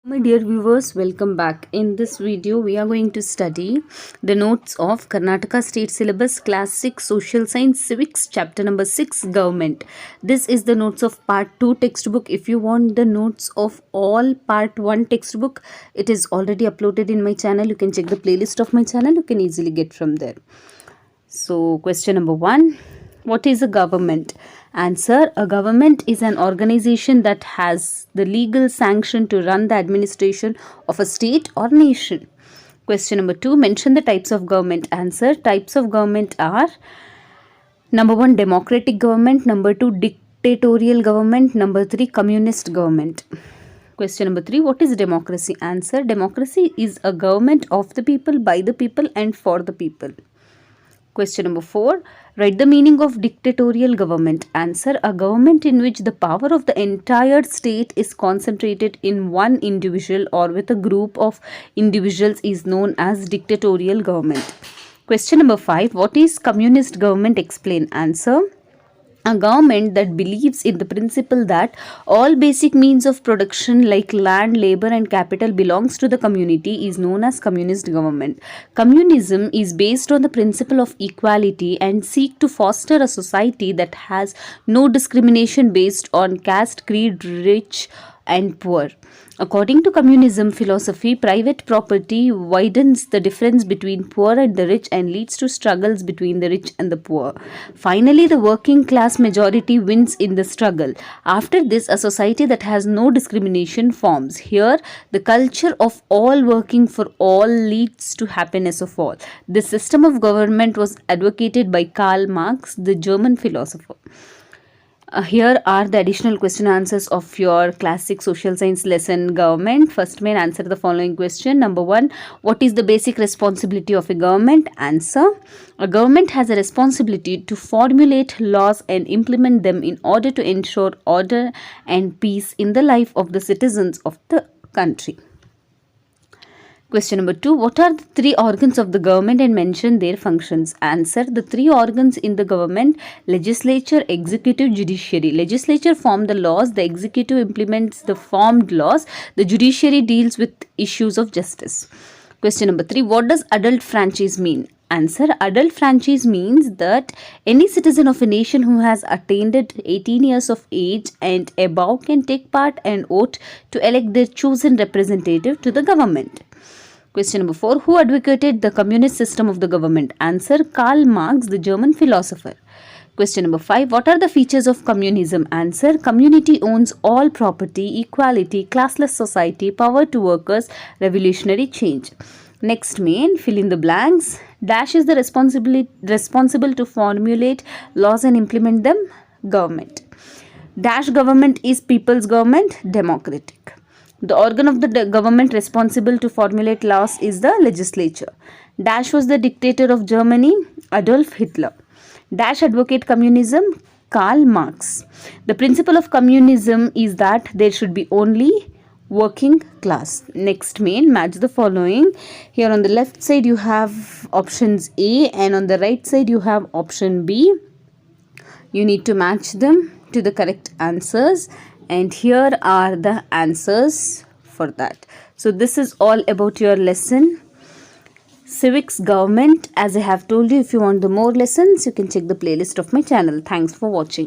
My dear viewers, welcome back. In this video, we are going to study the notes of Karnataka State Syllabus Class 6 Social Science Civics Chapter number 6 Government. This is the notes of Part 2 textbook. If you want the notes of all Part 1 textbook, it is already uploaded in my channel. You can check the playlist of my channel. You can easily get from there. So, question number 1. What is a government? Answer: a government is an organization that has the legal sanction to run the administration of a state or nation. Question number 2. Mention the types of government. Answer: types of government are: number 1, democratic government; number 2, dictatorial government; number 3, communist government. Question number 3. What is democracy? Answer: democracy is a government of the people, by the people, and for the people. Question number 4. Write the meaning of dictatorial government. Answer: a government in which the power of the entire state is concentrated in one individual or with a group of individuals is known as dictatorial government. Question number 5. What is communist government? Explain. Answer: a government that believes in the principle that all basic means of production like land, labor and capital belongs to the community is known as communist government. Communism is based on the principle of equality and seek to foster a society that has no discrimination based on caste, creed, rich and poor. According to communism philosophy, private property widens the difference between poor and the rich and leads to struggles between the rich and the poor. Finally, the working class majority wins in the struggle. After this, a society that has no discrimination forms. Here, the culture of all working for all leads to happiness of all. This system of government was advocated by Karl Marx, the German philosopher. Here are the additional question answers of your classic social science lesson government. First main, answer the following question. Number 1. What is the basic responsibility of a government? Answer: a government has a responsibility to formulate laws and implement them in order to ensure order and peace in the life of the citizens of the country. Question number 2. What are the 3 organs of the government and mention their functions? Answer: the 3 organs in the government: legislature, executive, judiciary. Legislature forms the laws, the executive implements the formed laws, the judiciary deals with issues of justice. Question number 3. What does adult franchise mean? Answer: adult franchise means that any citizen of a nation who has attained 18 years of age and above can take part and vote to elect their chosen representative to the government. Question number 4. Who advocated the communist system of the government? Answer: Karl Marx, the German philosopher. Question number 5. What are the features of communism? Answer: community owns all property, equality, classless society, power to workers, revolutionary change. Next main, fill in the blanks. Dash is the responsible to formulate laws and implement them. Government. Dash government is people's government. Democratic. The organ of the government responsible to formulate laws is the legislature. Dash was the dictator of Germany. Adolf Hitler. Dash advocate communism. Karl Marx. The principle of communism is that there should be only working class. Next main, match the following. Here on the left side you have options A and on the right side you have option B. You need to match them to the correct answers, and here are the answers for that. So this is all about your lesson civics government. As I have told you, if you want the more lessons, you can check the playlist of my channel. Thanks for watching.